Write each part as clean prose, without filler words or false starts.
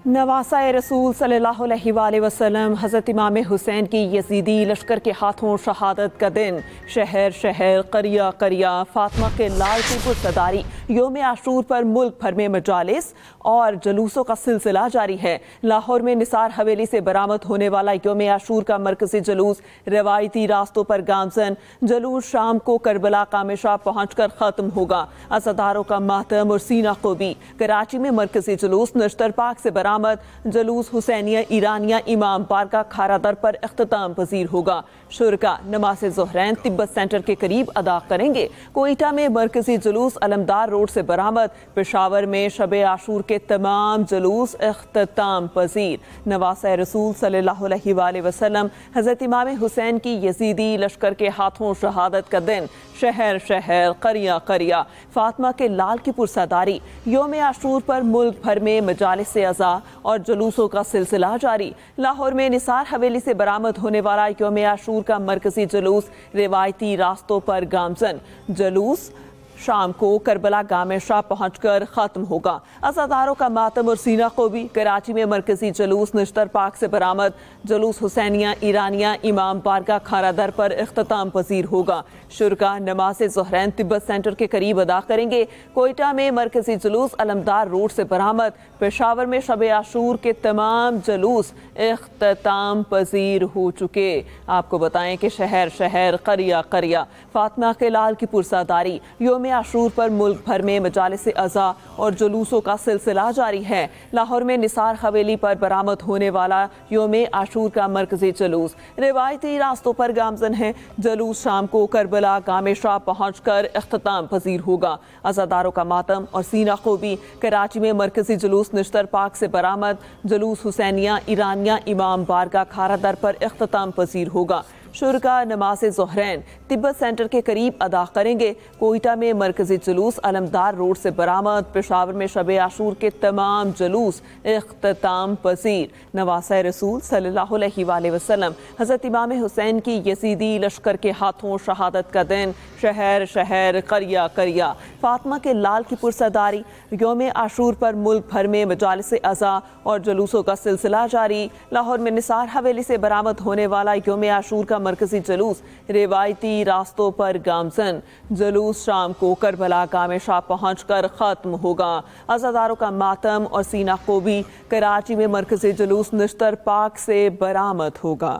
नवासा रसूल सल्लल्लाहु अलैहि वसल्लम हज़रत इमाम हुसैन की यजीदी लश्कर के हाथों शहादत का दिन। शहर शहर करिया करिया फातिमा के लाल की पुरसदारी। योम आशूर पर मुल्क भर में मजालिस और जुलूसों का सिलसिला जारी है। लाहौर में निसार हवेली से बरामद होने वाला योम आशूर का मरकजी जुलूस रवायती रास्तों पर गामजन जुलूस शाम को करबला कामेशा पहुँचकर ख़त्म होगा। अज़ादारों का मातम और सीना को भी। कराची में मरकजी जुलूस नश्तर पाक से बरामद जुलूस हुसैनिया ईरानिया इमाम बारगाह खारा दर पर इख्तिताम पजीर होगा। शुरका नमाज ज़ोहरैन तिब्बत सेंटर के करीब अदा करेंगे। कोयटा में मरकजी जुलूस अलमदार रोड से बरामद। पेशावर में शब आशूर के तमाम जुलूस इख्तिताम पजीर। नवासा रसूल सल्लल्लाहु अलैहि वसल्लम हज़रत इमाम हुसैन की यजीदी लश्कर के हाथों शहादत का दिन। शहर शहर करिया करिया फातिमा के लाल की पुरसदारी। योम आशूर पर मुल्क भर में मजालिस से अज़ा और जुलूसों का सिलसिला जारी। लाहौर में निसार हवेली से बरामद होने वाला योम आशूर का मरकजी जुलूस रिवायती रास्तों पर गामजन जुलूस शाम को करबला गामेशा पहुंचकर ख़त्म होगा। अज़ादारों का मातम और सीना को भी। कराची में मरकजी जुलूस नश्तर पाक से बरामद जुलूस हुसैनिया ईरानिया इमाम बारगाह खारा दर पर इख्तिताम पजीर होगा। शुरका नमाज ज़ोहरैन तिब्बत सेंटर के करीब अदा करेंगे। कोयटा में मरकजी जुलूस अलमदार रोड से बरामद। पेशावर में शब आशूर के तमाम जुलूस इख्तिताम पजीर हो चुके। आपको बताएं कि शहर शहर करिया करिया फातिमा के लाल की पुरसादारी। योम आशूर पर मुल्क भर में मजालिस से अज़ा और जुलूसों का सिलसिला जारी है। लाहौर में निसार हवेली पर बरामद होने वाला योम आशूर का मरकजी जुलूस रिवायती रास्तों पर गामजन है। जुलूस शाम को करबला गामेशा पहुंचकर इख्तिताम पजीर होगा। अज़ादारों का मातम और सीना को भी। कराची में मरकजी जुलूस नश्तर पाक से बरामद जुलूस हुसैनिया ईरानिया इमाम बारगाह खारा दर पर इख्तिताम पजीर होगा। शुरका नमाज ज़ोहरैन तिब्बत सेंटर के करीब अदा करेंगे। कोयटा में मरकजी जुलूस अलमदार रोड से बरामद। पेशावर में शब आशूर के तमाम जुलूस इख्तिताम पजीर। नवासा रसूल सल्लल्लाहु अलैहि वसल्लम हज़रत इमाम हुसैन की यजीदी लश्कर के हाथों शहादत का दिन। शहर शहर करिया करिया फातिमा के लाल की पुरसदारी। योम आशूर पर मुल्क भर में मजालिस से अज़ा और जुलूसों का सिलसिला जारी। लाहौर में निसार हवेली से बरामद होने वाला योम आशूर का मरकजी जुलूस रिवायती रास्तों पर गामजन जुलूस शाम को करबला गामेशा पहुंचकर ख़त्म होगा। अज़ादारों का मातम और सीना को भी। कराची में मरकजी जुलूस नश्तर पाक से बरामद होगा।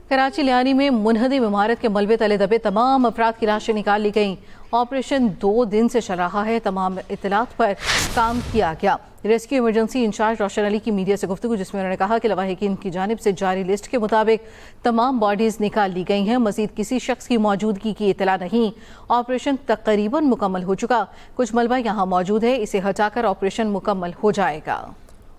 कराची लियानी में मुनहदिम इमारत के मलबे तले दबे तमाम अफराद की लाशें निकाल ली गईं। ऑपरेशन 2 दिन से चल रहा है। तमाम इत्तलात पर काम किया गया। रेस्क्यू इमरजेंसी इंचार्ज रोशन अली की मीडिया से गुफ्तगू, जिसमें उन्होंने कहा कि लवाहिकीन की जानिब से जारी लिस्ट के मुताबिक तमाम बॉडीज निकाल ली गई हैं। मजीद किसी शख्स की मौजूदगी की इत्तला नहीं। ऑपरेशन तकरीबन मुकम्मल हो चुका। कुछ मलबा यहाँ मौजूद है, इसे हटाकर ऑपरेशन मुकम्मल हो जाएगा।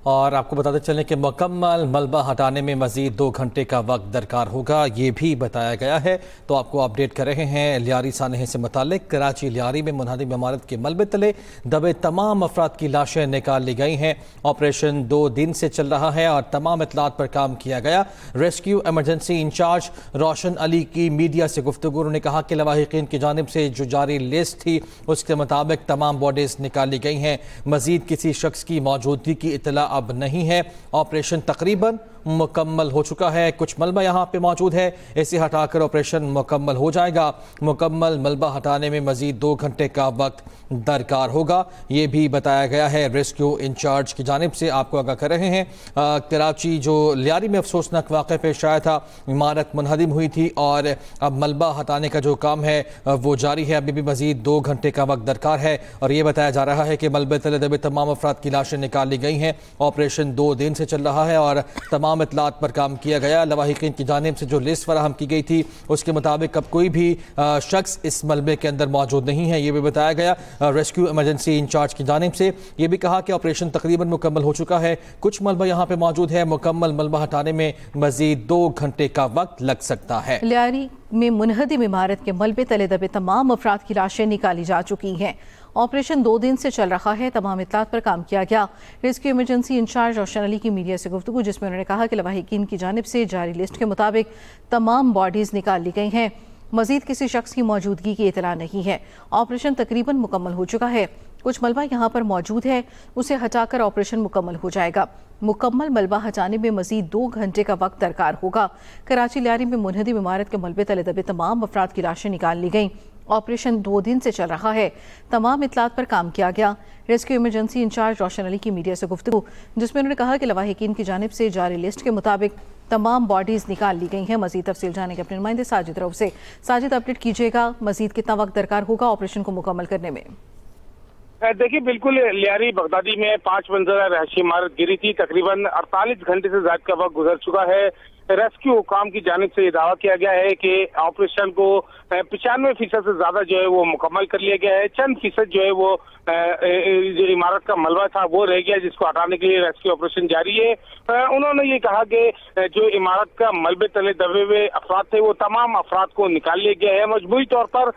और आपको बताते चलें कि मुकम्मल मलबा हटाने में मजीद 2 घंटे का वक्त दरकार होगा, ये भी बताया गया है। तो आपको अपडेट कर रहे हैं लियारी सानहे से मुतालिक। कराची लियारी में मुनहदिम इमारत के मलबे तले दबे तमाम अफराद की लाशें निकाल ली गई हैं। ऑपरेशन 2 दिन से चल रहा है और तमाम इत्तलात पर काम किया गया। रेस्क्यू इमरजेंसी इंचार्ज रोशन अली की मीडिया से गुफ्तगू, उन्होंने कहा कि लवाहिकीन की जानिब से जो जारी लिस्ट थी उसके मुताबिक तमाम बॉडीज निकाल ली गई हैं। मजीद किसी शख्स की मौजूदगी की इत्तला अब नहीं है। ऑपरेशन तकरीबन मुकम्मल हो चुका है। कुछ मलबा यहाँ पे मौजूद है, इसे हटाकर ऑपरेशन मुकम्मल हो जाएगा। मुकम्मल मलबा हटाने में मजीद 2 घंटे का वक्त दरकार होगा, ये भी बताया गया है रेस्क्यू इंचार्ज की जानिब से। आपको आगाह कर रहे हैं कराची जो लियारी में अफसोसनाक वाक़या पेश आया था, इमारत मुनहदिम हुई थी और अब मलबा हटाने का जो काम है वो जारी है। अभी भी मजीद 2 घंटे का वक्त दरकार है और ये बताया जा रहा है कि मलबे तले दबे तमाम अफराद की लाशें निकाल ली गई हैं। ऑपरेशन 2 दिन से चल रहा है और तमाम इत्तलात पर काम किया गया। लवाहिकीन की जानिब से जो लिस्ट फराहम की गई थी उसके मुताबिक अब कोई भी शख्स इस मलबे के अंदर मौजूद नहीं है, ये भी बताया गया रेस्क्यू इमरजेंसी इंचार्ज की जानिब से। ये भी कहा कि ऑपरेशन तकरीबन मुकम्मल हो चुका है। कुछ मलबा यहाँ पे मौजूद है। मुकम्मल मलबा हटाने में मजीद 2 घंटे का वक्त लग सकता है। लियारी में मुनहदिम इमारत के मलबे तले दबे तमाम अफराद की लाशें निकाली जा चुकी हैं। ऑपरेशन 2 दिन से चल रहा है। तमाम इत्तलात पर काम किया गया। रेस्क्यू इमरजेंसी इंचार्ज रोशन अली की मीडिया से गुफ्तगू, जिसमें उन्होंने कहा कि लवाहिकीन की जानिब से जारी लिस्ट के मुताबिक तमाम बॉडीज निकाल ली गई हैं। मजीद किसी शख्स की मौजूदगी की इतला नहीं है। ऑपरेशन तकरीबन मुकम्मल हो चुका है। कुछ मलबा यहाँ पर मौजूद है, उसे हटाकर ऑपरेशन मुकम्मल हो जाएगा। मुकम्मल मलबा हटाने में मजीद 2 घंटे का वक्त दरकार होगा। कराची लियारी में मुनहदिम इमारत के मलबे तले दबे तमाम अफराद की लाशें निकाल ली गईं। ऑपरेशन 2 दिन से चल रहा है। तमाम इतलात पर काम किया गया। रेस्क्यू इमरजेंसी इंचार्ज रोशन अली की मीडिया से गुफ्तगू, जिसमें उन्होंने कहा कि लवाहिकीन की जानिब से जारी लिस्ट के मुताबिक तमाम बॉडीज निकाल ली गई हैं। मजीद तफसील जाने के अपने नुमाइंदे साजिद रऊफ से। साजिद, अपडेट कीजिएगा, मजीद कितना वक्त दरकार होगा ऑपरेशन को मुकम्मल करने में? देखिए, बिल्कुल लियारी बगदादी में 5 मंजिला रहायशी इमारत गिरी थी। तकरीबन 48 घंटे से ज्यादा का वक्त गुजर चुका है। रेस्क्यू हुकाम की जानिब से ये दावा किया गया है कि ऑपरेशन को 95% से ज्यादा जो है वो मुकम्मल कर लिया गया है। चंद फीसद जो है वो जो इमारत का मलबा था वो रह गया, जिसको हटाने के लिए रेस्क्यू ऑपरेशन जारी है। उन्होंने ये कहा कि जो इमारत का मलबे तले दबे हुए अफराद थे वो तमाम अफराद को निकाल लिया गया है। मजबूरी तौर पर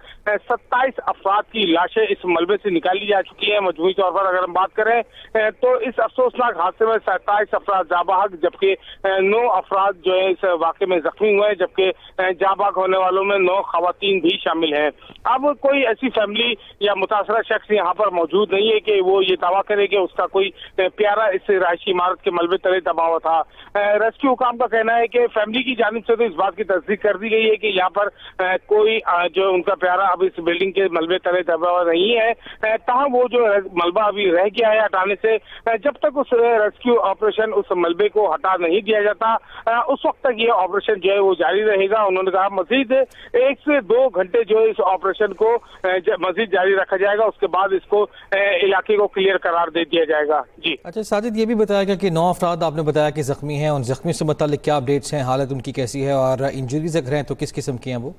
27 अफराद की लाशें इस मलबे से निकाली जा चुकी है। मजबूरी तौर पर अगर हम बात करें तो इस अफसोसनाक हादसे में 27 अफराद जाबाग, जबकि 9 अफराद जो है इस वाक़े में जख्मी हुए हैं, जबकि जाबाग होने वालों में 9 खवातीन भी शामिल हैं। अब कोई ऐसी फैमिली या मुतासरा शख्स यहाँ पर मौजूद नहीं है कि वो ये दावा करे कि उसका कोई प्यारा इस रहायशी इमारत के मलबे तले दबा हुआ था। रेस्क्यू हुकाम का कहना है कि फैमिली की जानिब से तो इस बात की तस्दीक कर दी गई है कि यहाँ पर कोई जो उनका प्यारा अब इस बिल्डिंग के मलबे तले दबा हुआ नहीं है। तहाँ वो जो मलबा अभी रह गया है हटाने से, जब तक उस रेस्क्यू ऑपरेशन उस मलबे को हटा नहीं दिया जाता उस वक्त तक ये ऑपरेशन जो है वो जारी रहेगा। उन्होंने कहा मजीद 1 से 2 घंटे जो है इस ऑपरेशन को मजीद जारी रखा जाएगा, उसके बाद इसको इलाके को क्लियर करार दे दिया जाएगा। जी अच्छा साजिद, ये भी बताया गया कि 9 अफराद आपने बताया कि जख्मी हैं। उन जख्मी से मुताल्लिक क्या अपडेट्स हैं, हालत उनकी कैसी है और इंजरीज अगर हैं तो किस किस्म की हैं वो?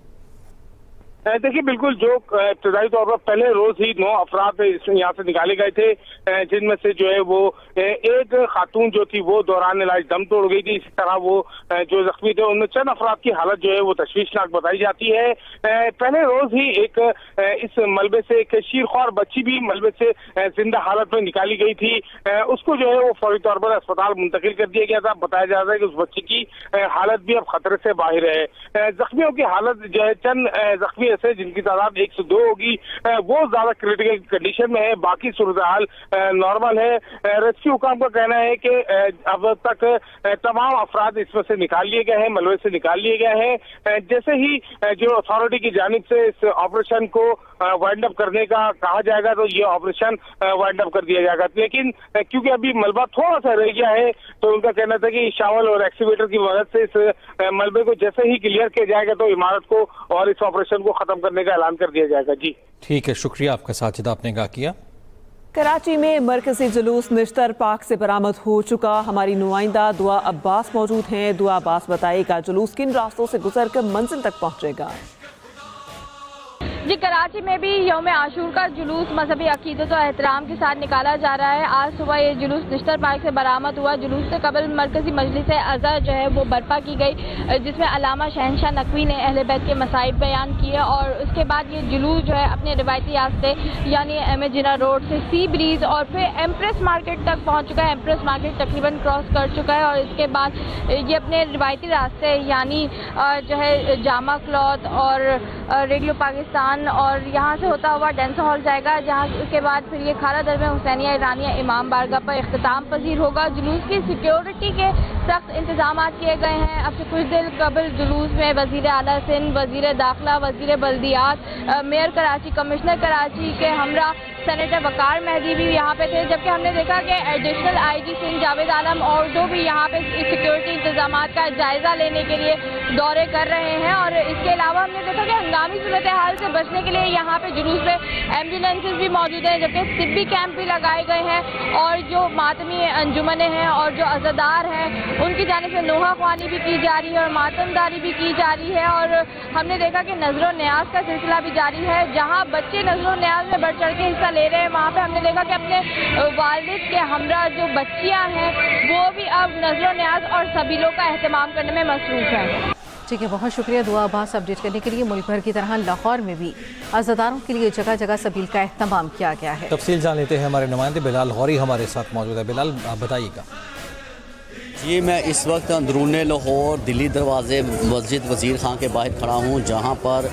देखिए, बिल्कुल जो इब्तदाई तौर पर पहले रोज ही 9 अफराद यहाँ से निकाले गए थे, जिनमें से जो है वो एक खातून जो थी वो दौरान इलाज दम तोड़ गई थी। इसी तरह वो जो जख्मी थे उनमें चंद अफराद की हालत जो है वो तशवीशनाक बताई जाती है। पहले रोज ही एक इस मलबे से एक शीरख्वार बच्ची भी मलबे से जिंदा हालत में निकाली गई थी। उसको जो है वो फौरी तौर पर अस्पताल मुंतकिल कर दिया गया था। बताया जा रहा है कि उस बच्ची की हालत भी अब खतरे से बाहर है। जख्मियों की हालत जो है, चंद जख्मी ऐसे जिनकी तादाद 1 से 2 होगी, वो ज्यादा क्रिटिकल कंडीशन में है, बाकी सूरत हाल नॉर्मल है। रेस्क्यू हुकाम का कहना है कि अब तक तमाम अफराद इसमें से निकाल लिए गए हैं, मलबे से निकाल लिए गए हैं। जैसे ही जो अथॉरिटी की जानिब से इस ऑपरेशन को वाइंड अप करने का कहा जाएगा तो ये ऑपरेशन वाइंड अप कर दिया जाएगा। लेकिन क्योंकि अभी मलबा थोड़ा सा रह गया है तो उनका कहना था कि शावल और एक्सीवेटर की मदद से इस मलबे को जैसे ही क्लियर किया जाएगा तो इमारत को और इस ऑपरेशन को खत्म करने का ऐलान कर दिया जाएगा। जी ठीक है, शुक्रिया आपका साजिद, आपने कहा किया। कराची में मरकजी जुलूस निश्तर पार्क से बरामद हो चुका। हमारी नुमाइंदा दुआ अब्बास मौजूद हैं। दुआ अब्बास बताएगा जुलूस किन रास्तों से गुजरकर मंजिल तक पहुंचेगा। जी, कराची में भी यौम आशूर का जुलूस मजहबी अकीदत और एहतराम के साथ निकाला जा रहा है। आज सुबह ये जुलूस निश्तर पार्क से बरामद हुआ। जुलूस से कबल मरकजी मजलिस अज़ा जो है वो बर्पा की गई, जिसमें अल्लामा शहनशाह नकवी ने अहले बैत के मसाइब बयान किए और उसके बाद ये जुलूस जो है अपने रिवायती रास्ते यानी एम ए जिना रोड से सी ब्रिज और फिर एम्प्रेस मार्केट तक पहुँच चुका है। एम्प्रेस मार्केट तकरीबन क्रॉस कर चुका है और इसके बाद ये अपने रिवायती रास्ते यानी जो है जामा क्लॉथ और रेडियो पाकिस्तान और यहाँ से होता हुआ डेंसर हॉल जाएगा, जहाँ उसके बाद फिर ये खारा दरमे हुसैनिया ईरानिया इमाम बारगाह पर इख्तिताम पजीर होगा। जुलूस की सिक्योरिटी के सख्त इंतजाम किए गए हैं। अब से कुछ देर कबल जुलूस में वजीर आला सिंध, वजीर दाखिला, वजीर बल्दियात, मेयर कराची, कमिश्नर कराची के हमरा सेनेटर वकार मेहदी भी यहाँ पे थे, जबकि हमने देखा कि एडिशनल IG सिंध जावेद आलम और जो भी यहाँ पे सिक्योरिटी इंतजाम का जायजा लेने के लिए दौरे कर रहे हैं। और इसके अलावा हमने देखा कि हंगामी सूरत हाल से बचने के लिए यहाँ पे जुलूस में एम्बुलेंसेज भी मौजूद हैं, जबकि तिब्बी कैंप भी लगाए गए हैं और जो मातमी अंजुमने हैं और जो अज़ादार हैं उनकी जानिब से नोहा ख्वानी भी की जा रही है और मातमदारी भी की जा रही है। और हमने देखा कि नजरो न्याज का सिलसिला भी जारी है, जहाँ बच्चे नजरो न्याज में बढ़ चढ़ के हिस्सा ले रहे हैं। वहाँ पे हमने देखा कि अपने वालिद के हमरा जो बच्चियाँ हैं वो भी अब नजरो न्याज और सबीलों का एहतमाम करने में मसरूफ है। ठीक है, बहुत शुक्रिया दुआ अब्बास अपडेट करने के लिए। मुल्क भर की तरह लाहौर में भी अज़ादारों के लिए जगह जगह सबील का एहतमाम किया गया है। तफसील जान लेते हैं, हमारे नुमाइंदे बिलाल गौरी हमारे साथ मौजूद है। बिलाल, आप बताइएगा। ये मैं इस वक्त अंदरून लाहौर दिल्ली दरवाज़े मस्जिद वज़ीर खां के बाहर खड़ा हूँ, जहाँ पर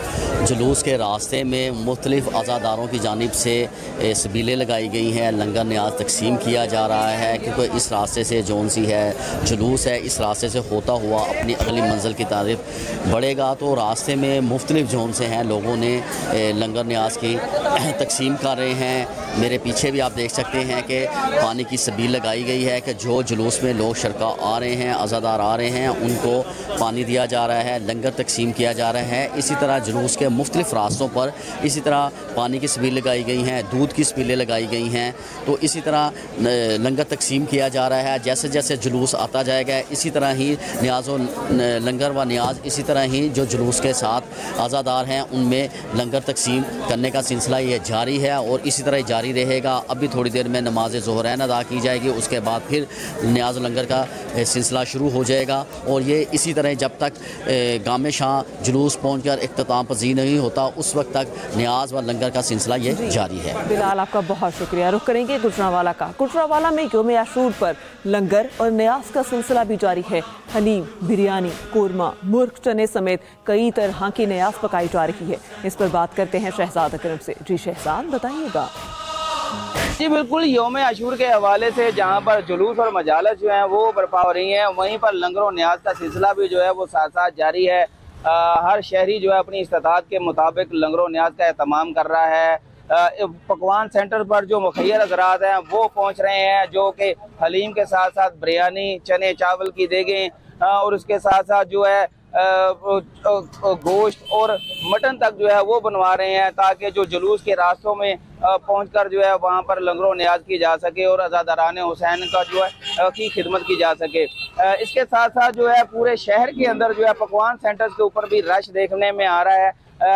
जुलूस के रास्ते में मुख्तलिफ़ अज़ादारों की जानिब से सबीलें लगाई गई हैं, लंगर न्याज तकसीम किया जा रहा है, क्योंकि इस रास्ते से जौन सी है जुलूस है, इस रास्ते से होता हुआ अपनी अगली मंजिल की तारीफ बढ़ेगा। तो रास्ते में मुख्तलिफ़ जोन से हैं, लोगों ने लंगर न्याज की तकसीम कर रहे हैं। मेरे पीछे भी आप देख सकते हैं कि पानी की सबील लगाई गई है कि जो जुलूस में लोग शरका आ रहे हैं, अज़ादार आ रहे हैं, उनको पानी दिया जा रहा है, लंगर तकसीम किया जा रहा है। इसी तरह जुलूस के मुख्तलिफ़ रास्तों पर इसी तरह पानी की सबील लगाई गई हैं, दूध की सबीलें लगाई गई हैं। तो इसी तरह लंगर तकसीम किया जा रहा है। जैसे जैसे जुलूस आता जाएगा इसी तरह ही न्याज़ लंगर व न्याज इसी तरह ही जो जुलूस के साथ आज़ादार हैं उनमें लंगर तकसीम करने का सिलसिला ये जारी है और इसी तरह जारी रहेगा। अभी थोड़ी देर में नमाज ज़ोहरैन अदा की जाएगी, उसके बाद फिर न्याज लंगर का सिलसिला शुरू हो जाएगा और ये इसी तरह जब तक गामे शाह जुलूस पहुँच कर इख्तिताम पज़ीर नहीं होता उस वक्त तक न्याज व लंगर का सिलसिला ये जारी है। बिलाल, आपका बहुत शुक्रिया। रुख करेंगे गुजरांवाला का। गुजरांवाला में यौम आशूर पर लंगर और न्याज का सिलसिला भी जारी है। हलीम, बिरयानी, कोरमा, मुर्ग चने समेत कई तरह की न्याज पकाई जा रही है। इस पर बात करते हैं शहजाद अकरम से। जी शहजाद, बताइएगा। जी बिल्कुल, यौम आशूर के हवाले से जहाँ पर जुलूस और मजालस जो हैं वो बर्पा हो रही हैं, वहीं पर लंगर और न्याज का सिलसिला भी जो है वो साथ साथ जारी है। हर शहरी जो है अपनी इस्तात के मुताबिक लंगर और न्याज का एहतमाम कर रहा है। पकवान सेंटर पर जो मुखैर हज़रात हैं वो पहुँच रहे हैं, जो कि हलीम के साथ साथ बिरयानी, चने चावल की देगें और उसके साथ साथ जो है गोश्त और मटन तक जो है वो बनवा रहे हैं, ताकि जो जुलूस के रास्तों में पहुंचकर जो है वहां पर लंगरों न्याज की जा सके और अज़ादारान हुसैन का जो है की खिदमत की जा सके। इसके साथ साथ जो है पूरे शहर के अंदर जो है पकवान सेंटर्स के ऊपर भी रश देखने में आ रहा है,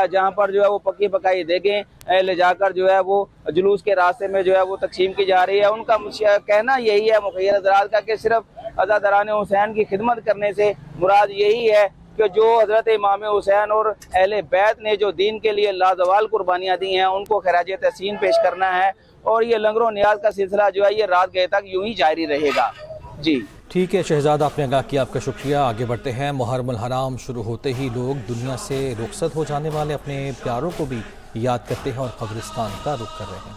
जहां पर जो है वो पकी पकाई देगें ले जाकर जो है वो जुलूस के रास्ते में जो है वो तकसीम की जा रही है। उनका कहना यही है मुखैर हज़रात का कि सिर्फ अज़ादारान हुसैन की खिदमत करने से मुराद यही है कि जो हज़रत इमाम हुसैन और अहले बैत ने जो दीन के लिए लाजवाल कुर्बानियाँ दी हैं उनको खराज तहसीन पेश करना है और ये लंगरों न्याज का सिलसिला जो है ये रात गए तक यूं ही जारी रहेगा। जी ठीक है शहजाद, आपने आगाह किया, आपका शुक्रिया। आगे बढ़ते हैं। मुहर्रमुल हराम शुरू होते ही लोग दुनिया से रुखसत हो जाने वाले अपने प्यारों को भी याद करते हैं और कब्रिस्तान का रुख कर रहे हैं।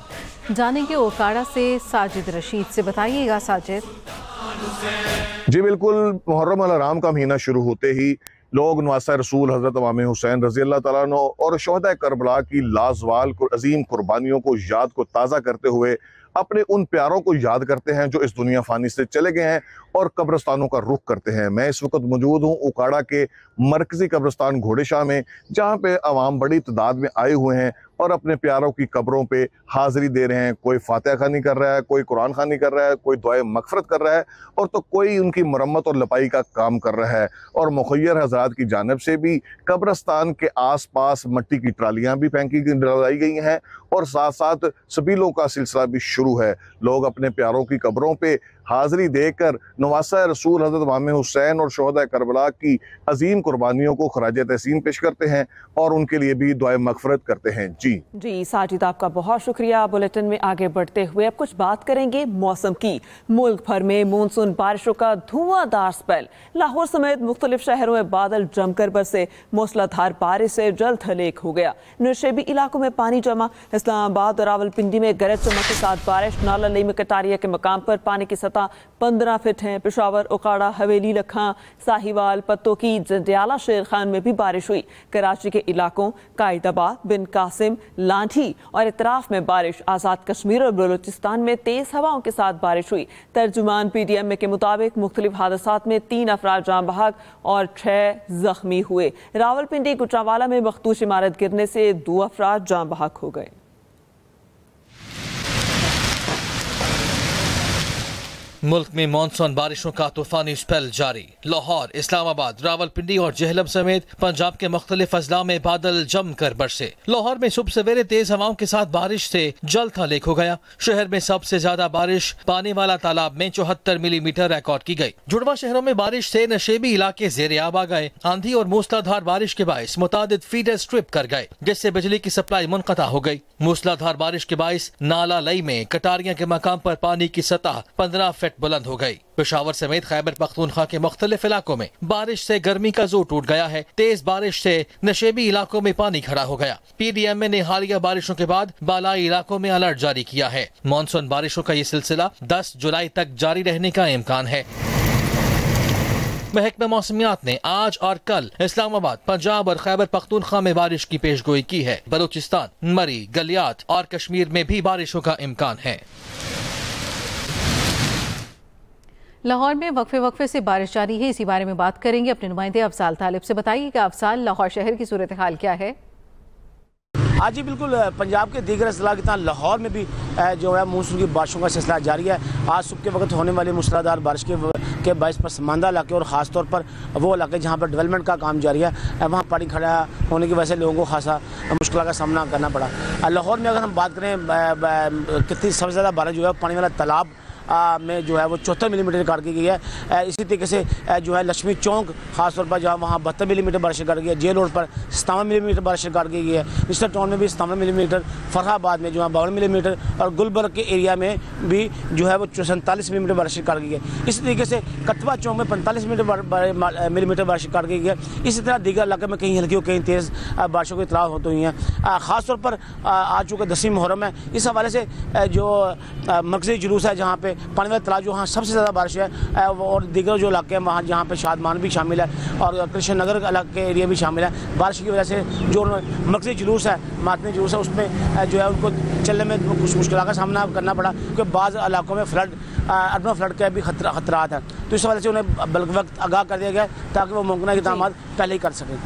जानेंगे ओकाड़ा से साजिद रशीद से। बताइएगा साजिद। जी बिल्कुल, मुहर्रमुल हराम का महीना शुरू होते ही लोग नवासा रसूल हज़रत इमाम हुसैन रज़ी अल्लाह तआला अन्हु और शोहदा करबला की लाजवाल अजीम कुर्बानियों को याद को ताज़ा करते हुए अपने उन प्यारों को याद करते हैं जो इस दुनिया फानी से चले गए हैं और कब्रिस्तानों का रुख करते हैं। मैं इस वक्त मौजूद हूँ उकाड़ा के मरकजी कब्रिस्तान घोड़े शाह में, जहाँ पे अवाम बड़ी तादाद में आए हुए हैं और अपने प्यारों की कब्रों पे हाजिरी दे रहे हैं। कोई फातिहा खानी कर रहा है, कोई कुरान खानी कर रहा है, कोई दुआए मगफरत कर रहा है और तो कोई उनकी मरम्मत और लपाई का काम कर रहा है। और मुखैर हज़रात की जानिब से भी कब्रिस्तान के आस पास मट्टी की ट्रालियाँ भी फेंकी लगाई गई हैं और साथ साथ सबीलों का सिलसिला भी शुरू है। लोग अपने प्यारों की कब्रों पे हाजिरी देकर नवासा रसूल हज़रत इमाम हुसैन और शोहदा करबला की अजीम कुर्बानियों को खराज तहसीन पेश करते हैं और उनके लिए भी दुआए मगफरत करते हैं। जी साजिद, आपका बहुत शुक्रिया। बुलेटिन में आगे बढ़ते हुए अब कुछ बात करेंगे मौसम की। मुल्क भर में मानसून बारिशों का धुआंधार स्पेल। लाहौर समेत मुख्तलिफ शहरों में बादल जमकर बरसे, मूसलाधार बारिश से जल थलेक हो गया। नशेबी इलाकों में पानी जमा। इस्लामाबाद और रावलपिंडी में गरज चमक के साथ बारिश। नाला लई में कटारिया के मकाम पर पानी की सतह 15 फीट है। पेशावर, उकाड़ा, हवेली, लखा, साहिवाल, पत्तों की, जंडियाला, शेर खान में भी बारिश हुई। कराची के इलाकों कायदाबाद, बिन कासिम, लाठी और इतराफ में बारिश। आज़ाद कश्मीर और बलूचिस्तान में तेज हवाओं के साथ बारिश हुई। तर्जुमान PDM के मुताबिक मुख्तलिफ हादसात में 3 अफराद जान बहक और 6 जख्मी हुए। रावलपिंडी गुजरांवाला में मखदूश इमारत गिरने से 2 अफराद जान बहक हो गए। मुल्क में मानसून बारिशों का तूफानी स्पेल जारी। लाहौर, इस्लामाबाद, रावलपिंडी और जेहलम समेत पंजाब के मुख्तलिफ अजला में बादल जमकर बरसे। लाहौर में सुबह सवेरे तेज हवाओं के साथ बारिश से जल थलेक हो गया। शहर में सबसे ज्यादा बारिश पानी वाला तालाब में 74 मिलीमीटर रिकॉर्ड की गई। जुड़वा शहरों में बारिश से नशेबी इलाके ज़ेर-ए-आब आ गए। आंधी और मूसलाधार बारिश के बायस मुतादिद फीडर स्ट्रिप कर गए, जिससे बिजली की सप्लाई मुनक़ता हो गई। मूसलाधार बारिश के बायस नाला लई में कटारियां के मकाम पर पानी की सतह 15 फीट बुलंद हो गई। पेशावर समेत खैबर पख्तूनख्वा के मुख्तलिफ इलाकों में बारिश से गर्मी का जोर टूट गया है। तेज बारिश से नशेबी इलाकों में पानी खड़ा हो गया। PDM ने हालिया बारिशों के बाद बालाई इलाकों में अलर्ट जारी किया है। मानसून बारिशों का ये सिलसिला 10 जुलाई तक जारी रहने का इम्कान है। महकमा मौसमियात ने आज और कल इस्लामाबाद, पंजाब और खैबर पख्तूनख्वा में बारिश की पेशगोई की है। बलूचिस्तान, मरी, गलियात और कश्मीर में भी बारिशों का इम्कान है। लाहौर में वक्फे से बारिश जारी है, इसी बारे में बात करेंगे अपने नुमाइंदे अफजाल तालिब से। बताइएगा अफजाल, लाहौर शहर की सूरत हाल क्या है? आज ही बिल्कुल पंजाब के दीगर अजला की तरह लाहौर में भी जो है मानसून की बारिशों का सिलसिला जारी है। आज सुबह के वक्त होने वाली मूसलाधार बारिश के बायस पसमानदा इलाके और ख़ास तौर पर वो इलाके जहाँ पर डेवलपमेंट का काम जारी है, वहाँ पानी खड़ा होने की वजह से लोगों को खासा मुश्किल का सामना करना पड़ा। लाहौर में अगर हम बात करें कितनी सबसे ज़्यादा बारिश जो है पानी वाला तालाब में जो है वो 74 मिलीमीटर रिकॉर्ड की गई है। इसी तरीके से जो है लक्ष्मी चौक खास तौर पर जहाँ वहाँ 72 मिलीमीटर बारिश रिकॉर्ड की है। जेल रोड पर 57 मिलीमीटर बारिश रिकॉर्ड की गई है। रिश्ता टाउन में भी 57 मिलीमीटर, फरहाबाद में जो है 52 मिलीमीटर और गुलबर्ग के एरिया में भी जो है वो 47 मिलीमीटर बारिश रिकॉर्ड की गई है। इसी तरीके से कतवा चौक में 45 मिलीमीटर बारिश रिकॉर्ड की गई है। इसी तरह दीगर इलाके में कहीं हल्की और कहीं तेज़ बारिशों की इतला होती हुई हैं। ख़ास तौर पर आज चूँकि 10वीं मुहर्रम है, इस हवाले से जो मरकज़ी जुलूस है जहाँ पे पानी वाला तलाब जहाँ सबसे ज़्यादा बारिश है और दीगर जो इलाके हैं वहाँ जहाँ पे शादमान भी शामिल है और कृष्ण नगर इलाके एरिया भी शामिल है। बारिश की वजह से जो मरकज़ी जुलूस है, मातमी जुलूस है, उसमें जो है उनको चलने में कुछ मुश्किल का सामना करना पड़ा क्योंकि बाज़ इलाकों में अर्बन फ्लड के भी खतरात हैं। तो इस वजह से उन्हें बल्कि वक्त आगाह कर दिया गया ताकि वो मुमकिन इक़दाम पहले ही कर सकें।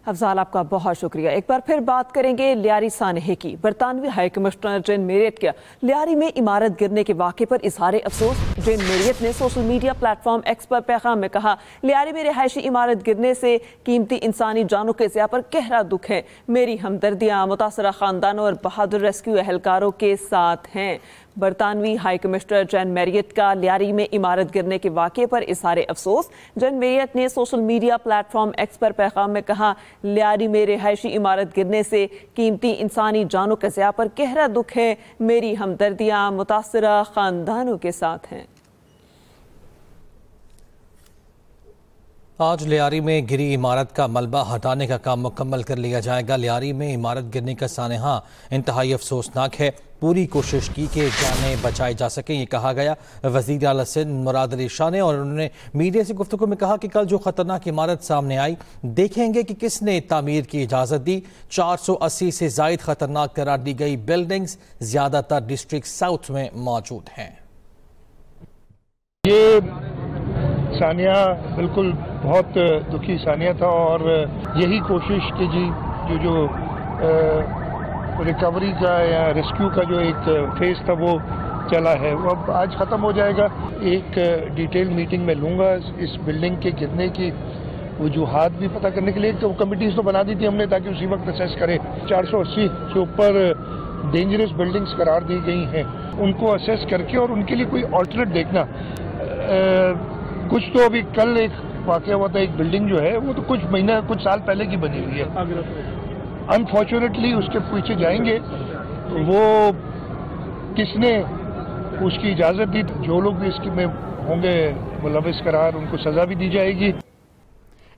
अफजाल, आपका बहुत शुक्रिया। एक बार फिर बात करेंगे लियारी सानहे की। बरतानवी हाई कमिश्नर जेन मेरियट के लियारी में इमारत गिरने के वाक़े पर इजहार अफसोस। जेन मेरियट ने सोशल मीडिया प्लेटफॉर्म एक्स पर पैगाम में कहा, लियारी में रिहायशी इमारत गिरने से कीमती इंसानी जानों के ज़िया पर गहरा दुख है। मेरी हमदर्दियाँ मुतासरा ख़ानदानों और बहादुर रेस्क्यू एहलकारों के साथ हैं। बरतानवी हाई कमिश्नर जेन मेरियट का लियारी में इमारत गिरने के वाक़े पर इजहार अफसोस। जेन मेरियट ने सोशल मीडिया प्लेटफॉर्म एक्स पर पैगाम में कहा, लियारी में रिहायशी इमारत गिरने से कीमती इंसानी जानों के ज़िया पर गहरा दुख है। मेरी हमदर्दियाँ मुतासरा ख़ानदानों के साथ हैं। आज लियारी में गिरी इमारत का मलबा हटाने का काम मुकम्मल कर लिया जाएगा। लियारी में इमारत गिरने का सानहा इंतहाई अफसोसनाक है। पूरी कोशिश की कि जानें बचाई जा सकें, ये कहा गया वज़ीर आला सिंध मुराद अली शाह ने। और उन्होंने मीडिया से गुफ्तगू में कहा कि कल जो ख़तरनाक इमारत सामने आई, देखेंगे कि किसने तामीर की इजाज़त दी। 480 से ज़ायद ख़तरनाक करार दी गई बिल्डिंग्स ज़्यादातर डिस्ट्रिक्ट साउथ में मौजूद हैं। ये सानिया बिल्कुल बहुत दुखी सानिया था और यही कोशिश कि जो रिकवरी का या रेस्क्यू का जो एक फेज़ था वो चला है, वो अब आज ख़त्म हो जाएगा। एक डिटेल मीटिंग में लूँगा इस बिल्डिंग के गिरने की वजूहात भी पता करने के लिए। तो कमिटीज़ तो बना दी थी हमने ताकि उसी वक्त असेस करें। 480 के ऊपर डेंजरस बिल्डिंग्स करार दी गई हैं, उनको असेस करके और उनके लिए कोई ऑल्टरनेट देखना। कुछ तो अभी कल एक वाक़या हुआ था, एक बिल्डिंग जो है वो तो कुछ साल पहले की बनी हुई है। अनफॉर्चुनेटली उसके पीछे जाएंगे वो किसने उसकी इजाज़त दी। जो लोग भी इसके में होंगे मुलविस करार, उनको सज़ा भी दी जाएगी।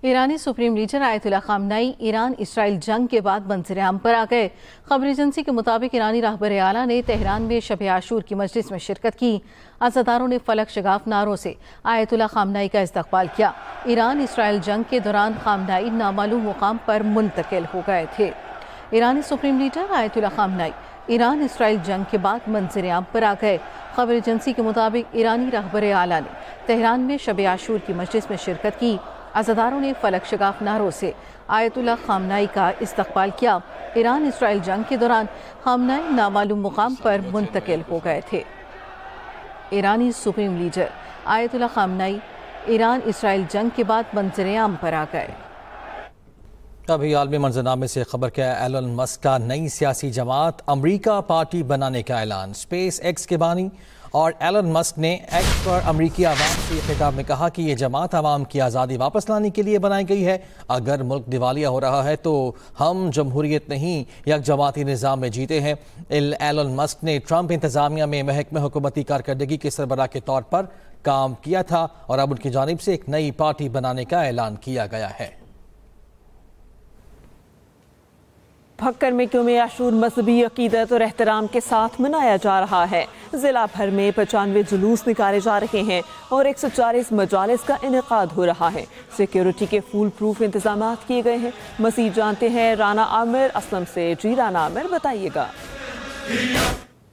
ईरानी supreme leader Ayatollah Khamenei Iran Israel जंग के बाद मंजर-ए-आम पर आ गए। खबर एजेंसी के मुताबिक ईरानी रहबर आला ने तेहरान में शब आशूर की मजलिस में शिरकत की। अज़ादारों ने फलक शगाफ नारों से आयतुल्लाह खामनेई का इस्तकबाल किया। ईरान इसराइल जंग के दौरान खामनेई नामालूम मुकाम पर मुंतकिल हो गए थे। ईरानी supreme leader Ayatollah Khamenei Iran Israel जंग के बाद मंजर-ए-आम पर आ गए। खबर एजेंसी के मुताबिक ईरानी रहबर आला ने तेहरान में शब आशूर की मजलिस में शिरकत की। अज़ादारों ने फलक शगाफ नारों से आयतुल्लाह खामनेई का इस्तकबाल किया। ईरान इसराइल जंग के दौरान खामनेई नामालूम मुकाम पर मुंतकिल हो गए थे। ईरानी supreme leader Ayatollah Khamenei Iran Israel जंग के बाद मंजर-ए-आम पर आ गए। अभी आलमी मंजरनामे से खबर क्या है। एलन मस्क का नई सियासी जमात अमरीका पार्टी बनाने का ऐलान। स्पेस एक्स के बानी और एलन मस्क ने एक्स पर अमरीकी आवाम से खिताब में कहा कि ये जमात आवाम की आज़ादी वापस लाने के लिए बनाई गई है। अगर मुल्क दिवालिया हो रहा है तो हम जमहूरियत नहीं एक जमाती निज़ाम में जीते हैं। एलन मस्क ने ट्रंप इंतज़ामिया में महकमे हुकूमती कारकर्दगी के सरबराह के तौर पर काम किया था और अब उनकी जानिब से एक नई पार्टी बनाने का ऐलान किया गया है। भक्कर में यौम आशूर मजहबी अकीदत और एहतराम के साथ मनाया जा रहा है। जिला भर में 95 जुलूस निकाले जा रहे हैं और 140 मजालिस का इनेकाद हो रहा है। सिक्योरिटी के फुल प्रूफ इंतजाम किए गए हैं। मज़ीद जानते हैं राना आमिर असलम से। जी राना आमिर, बताइएगा।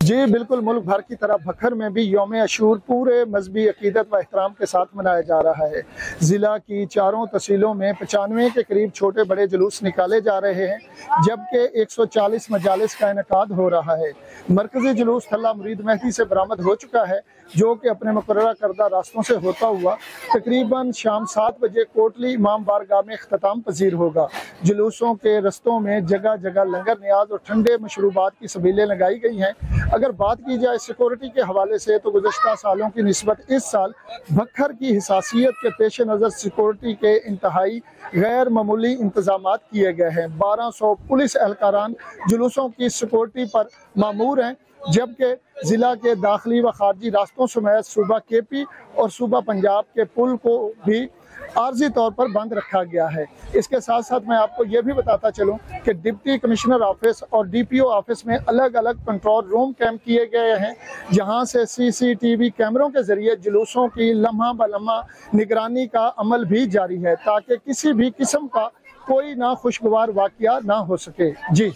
जी बिल्कुल, मुल्क भर की तरह भक्कर में भी यौम आशूर पूरे मजहबी अकीदत व एहतराम के साथ मनाया जा रहा है। ज़िला की चारों तहसीलों में 95 के करीब छोटे बड़े जुलूस निकाले जा रहे हैं, जबकि 140 मजालिस का इनेकाद हो रहा है। मरकजी जुलूस थल्ला मुरीद मेहदी से बरामद हो चुका है, जो कि अपने मुकर्ररा करदा रास्तों से होता हुआ तकरीबन शाम 7 बजे कोटली इमाम बारगाह में इख्तिताम पजीर होगा। जुलूसों के रस्तों में जगह जगह लंगर न्याज और ठंडे मशरूबात की सबीलें लगाई गई हैं। अगर बात की जाए सिक्योरिटी के हवाले से तो गुज़श्ता सालों की निस्बत इस साल भक्खर की हिसासियत के पेश नज़र सिक्योरिटी के इंतहाई गैर मामूली इंतजाम किए गए हैं। 1200 पुलिस एहलकारान जुलूसों की सिक्योरिटी पर मामूर हैं, जबकि जिला के दाखिली व खारजी रास्तों समेत सूबा केपी और सूबा पंजाब के पुल को भी आर्जी तौर पर बंद रखा गया है। इसके साथ साथ मैं आपको ये भी बताता चलूं कि डिप्टी कमिश्नर ऑफिस और डीपीओ ऑफिस में अलग अलग कंट्रोल रूम कैंप किए गए हैं, जहां से सीसीटीवी कैमरों के जरिए जुलूसों की लम्हा ब लम्हा निगरानी का अमल भी जारी है, ताकि किसी भी किस्म का कोई ना खुशगवार वाकया ना हो सके। जी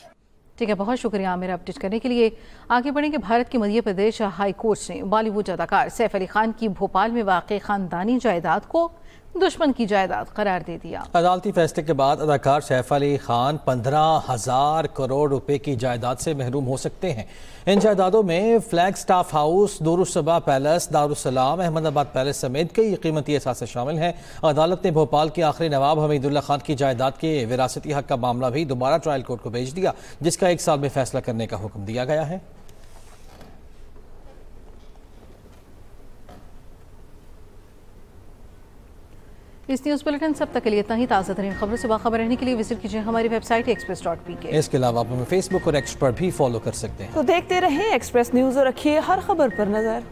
ठीक है, बहुत शुक्रिया आमिर अपडेट करने के लिए। आगे बढ़ेंगे। भारत की मध्य प्रदेश हाई कोर्ट ने बॉलीवुड अदाकार सैफ अली खान की भोपाल में वाक़ खानदानी जायदाद को दुश्मन की जायदाद करार दे दिया। अदालती फैसले के बाद अदाकार सैफ अली खान 15,000 करोड़ रुपए की जायदाद से महरूम हो सकते हैं। इन जायदादों में फ्लैग स्टाफ हाउस, दूरुस्सबा पैलेस, दारुसलाम, अहमदाबाद पैलेस समेत कई कीमती असासे शामिल हैं। अदालत ने भोपाल के आखिरी नवाब हमीदुल्ला खान की जायदाद के विरासती हक का मामला भी दोबारा ट्रायल कोर्ट को भेज दिया, जिसका 1 साल में फैसला करने का हुक्म दिया गया है। इस न्यूज़ बुलेटिन सब तक के लिए इतना ही। ताज़ा तरीन खबरों से बाखबर रहने के लिए विजिट कीजिए हमारी वेबसाइट express.pk। इसके अलावा आप हमें फेसबुक और एक्स पर भी फॉलो कर सकते हैं। तो देखते रहें एक्सप्रेस न्यूज़ और रखिए हर खबर पर नजर।